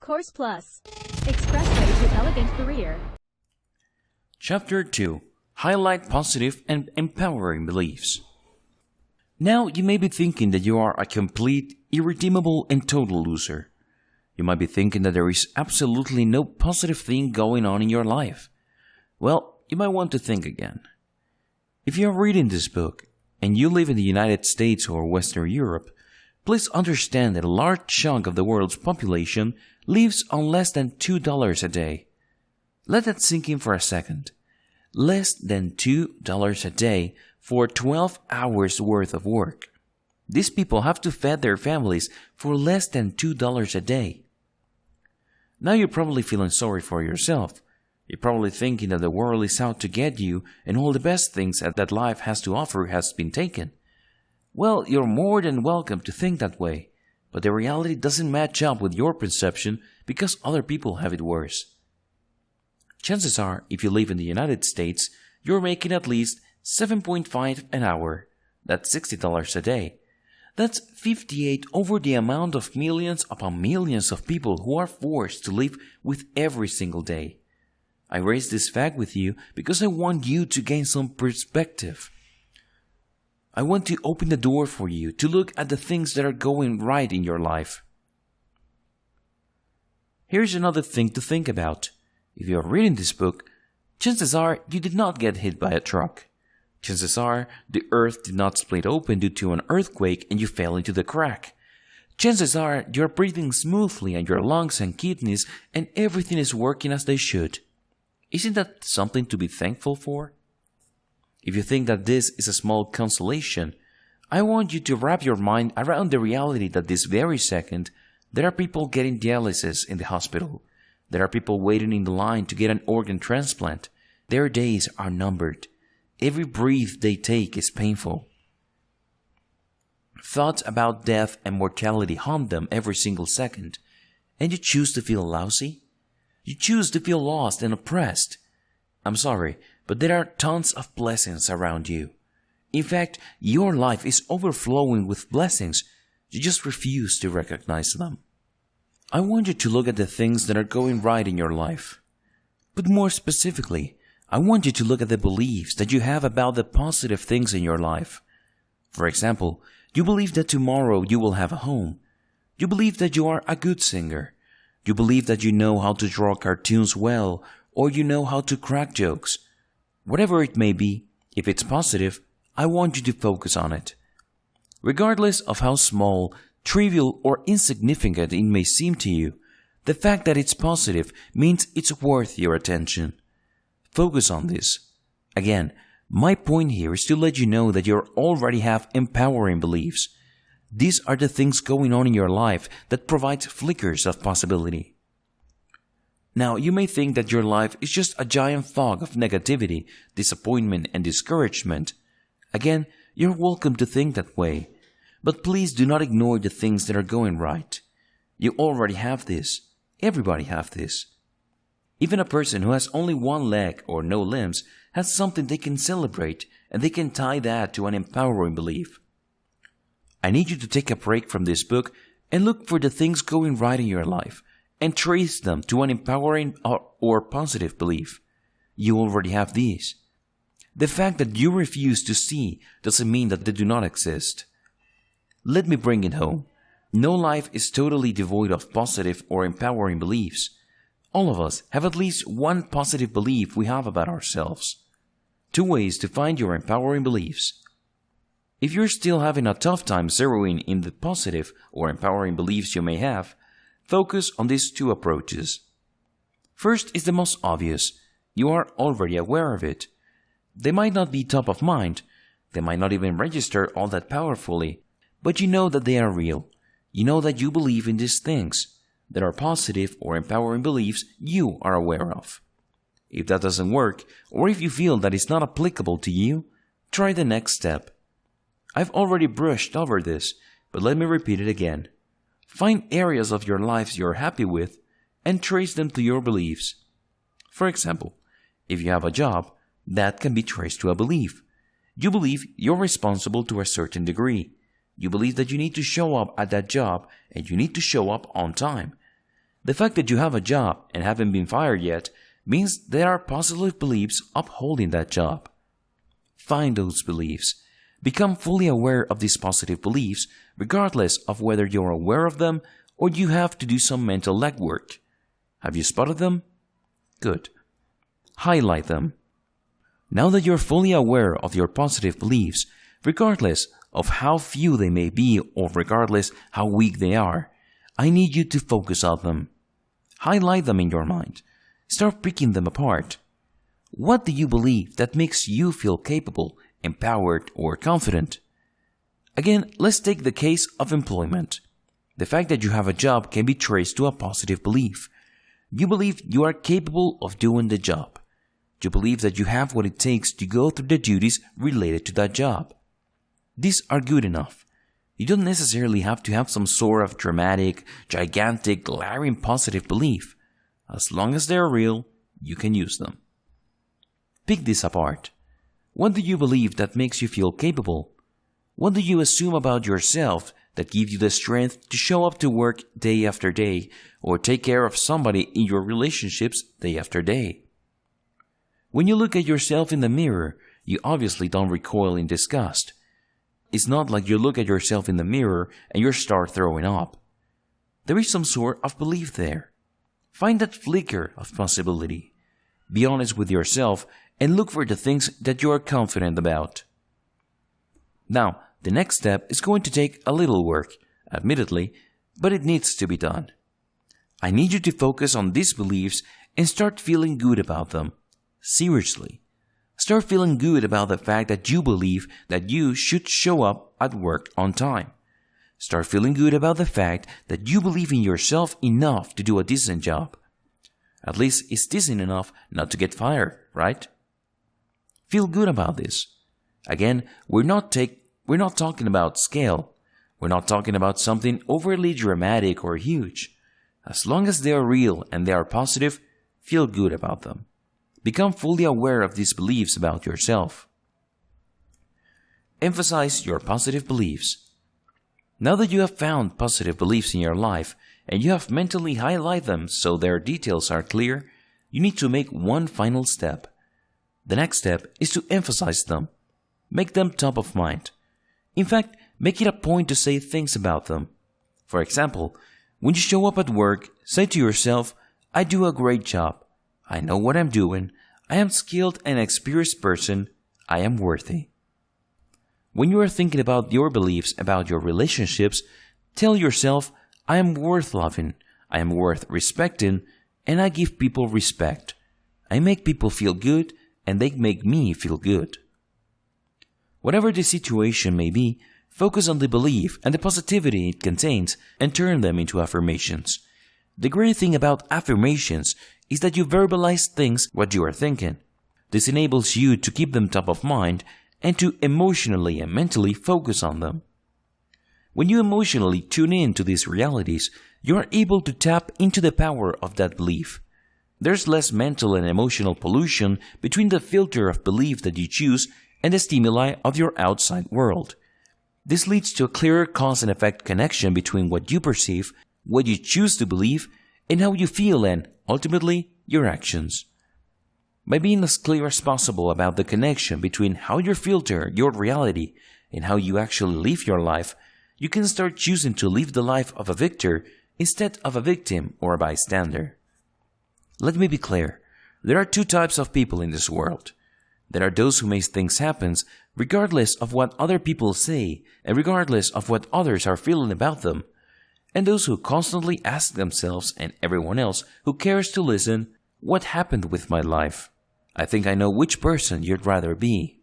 Course Plus. Expressway to Elegant Career. Chapter 2. Highlight Positive and Empowering Beliefs. Now you may be thinking that you are a complete, irredeemable, and total loser. You might be thinking that there is absolutely no positive thing going on in your life. Well, you might want to think again. If you are reading this book, and you live in the United States or Western Europe, please understand that a large chunk of the world's population lives on less than $2 a day. Let that sink in for a second. Less than $2 a day for 12 hours worth of work. These people have to feed their families for less than $2 a day. Now you're probably feeling sorry for yourself. You're probably thinking that the world is out to get you and all the best things that life has to offer has been taken. Well, you're more than welcome to think that way, but the reality doesn't match up with your perception because other people have it worse. Chances are, if you live in the United States, you're making at least $7.5 an hour. That's $60 a day. That's 58 over the amount of millions upon millions of people who are forced to live with every single day. I raise this fact with you because I want you to gain some perspective. I want to open the door for you to look at the things that are going right in your life. Here's another thing to think about. If you are reading this book, chances are you did not get hit by a truck. Chances are the earth did not split open due to an earthquake and you fell into the crack. Chances are you're breathing smoothly and your lungs and kidneys and everything is working as they should. Isn't that something to be thankful for? If you think that this is a small consolation, I want you to wrap your mind around the reality that this very second, there are people getting dialysis in the hospital. There are people waiting in the line to get an organ transplant. Their days are numbered. Every breath they take is painful. Thoughts about death and mortality haunt them every single second. And you choose to feel lousy? You choose to feel lost and oppressed. I'm sorry, but there are tons of blessings around you. In fact, your life is overflowing with blessings. You just refuse to recognize them. I want you to look at the things that are going right in your life. But more specifically, I want you to look at the beliefs that you have about the positive things in your life. For example, you believe that tomorrow you will have a home. You believe that you are a good singer. You believe that you know how to draw cartoons well, or you know how to crack jokes. Whatever it may be, if it's positive, I want you to focus on it. Regardless of how small, trivial, or insignificant it may seem to you, the fact that it's positive means it's worth your attention. Focus on this. Again, my point here is to let you know that you already have empowering beliefs. These are the things going on in your life that provide flickers of possibility. Now, you may think that your life is just a giant fog of negativity, disappointment, and discouragement. Again, you're welcome to think that way. But please do not ignore the things that are going right. You already have this. Everybody has this. Even a person who has only one leg or no limbs has something they can celebrate, and they can tie that to an empowering belief. I need you to take a break from this book and look for the things going right in your life and trace them to an empowering or positive belief. You already have these. The fact that you refuse to see doesn't mean that they do not exist. Let me bring it home. No life is totally devoid of positive or empowering beliefs. All of us have at least one positive belief we have about ourselves. 2 ways to find your empowering beliefs. If you're still having a tough time zeroing in the positive or empowering beliefs you may have, focus on these 2 approaches. First is the most obvious. You are already aware of it. They might not be top of mind. They might not even register all that powerfully. But you know that they are real. You know that you believe in these things. There are positive or empowering beliefs you are aware of. If that doesn't work, or if you feel that it's not applicable to you, try the next step. I've already brushed over this, but let me repeat it again. Find areas of your life you're happy with and trace them to your beliefs. For example, if you have a job, that can be traced to a belief. You believe you're responsible to a certain degree. You believe that you need to show up at that job and you need to show up on time. The fact that you have a job and haven't been fired yet means there are positive beliefs upholding that job. Find those beliefs. Become fully aware of these positive beliefs, regardless of whether you're aware of them or you have to do some mental legwork. Have you spotted them? Good. Highlight them. Now that you're fully aware of your positive beliefs, regardless of how few they may be or regardless how weak they are, I need you to focus on them. Highlight them in your mind. Start picking them apart. What do you believe that makes you feel capable, empowered, or confident? Again, let's take the case of employment. The fact that you have a job can be traced to a positive belief. You believe you are capable of doing the job. You believe that you have what it takes to go through the duties related to that job. These are good enough. You don't necessarily have to have some sort of dramatic, gigantic, glaring positive belief. As long as they're real, you can use them. Pick this apart. What do you believe that makes you feel capable? What do you assume about yourself that gives you the strength to show up to work day after day or take care of somebody in your relationships day after day? When you look at yourself in the mirror, you obviously don't recoil in disgust. It's not like you look at yourself in the mirror and you start throwing up. There is some sort of belief there. Find that flicker of possibility. Be honest with yourself and look for the things that you are confident about. Now, the next step is going to take a little work, admittedly, but it needs to be done. I need you to focus on these beliefs and start feeling good about them. Seriously. Start feeling good about the fact that you believe that you should show up at work on time. Start feeling good about the fact that you believe in yourself enough to do a decent job. At least it's decent enough not to get fired, right? Feel good about this. Again, we're not talking about scale. We're not talking about something overly dramatic or huge. As long as they are real and they are positive, feel good about them. Become fully aware of these beliefs about yourself. Emphasize your positive beliefs. Now that you have found positive beliefs in your life and you have mentally highlighted them so their details are clear, you need to make one final step. The next step is to emphasize them. Make them top of mind. In fact, make it a point to say things about them. For example, when you show up at work, say to yourself, "I do a great job. I know what I'm doing. I am skilled and experienced person. I am worthy." When you are thinking about your beliefs about your relationships, tell yourself, "I am worth loving. I am worth respecting, and I give people respect. I make people feel good, and they make me feel good." Whatever the situation may be, focus on the belief and the positivity it contains and turn them into affirmations. The great thing about affirmations is that you verbalize things what you are thinking. This enables you to keep them top of mind and to emotionally and mentally focus on them. When you emotionally tune in to these realities, you are able to tap into the power of that belief. There's less mental and emotional pollution between the filter of belief that you choose and the stimuli of your outside world. This leads to a clearer cause and effect connection between what you perceive, what you choose to believe, and how you feel and, ultimately, your actions. By being as clear as possible about the connection between how you filter your reality and how you actually live your life, you can start choosing to live the life of a victor instead of a victim or a bystander. Let me be clear. There are two types of people in this world. There are those who make things happen regardless of what other people say and regardless of what others are feeling about them, and those who constantly ask themselves and everyone else who cares to listen, "What happened with my life?" I think I know which person you'd rather be.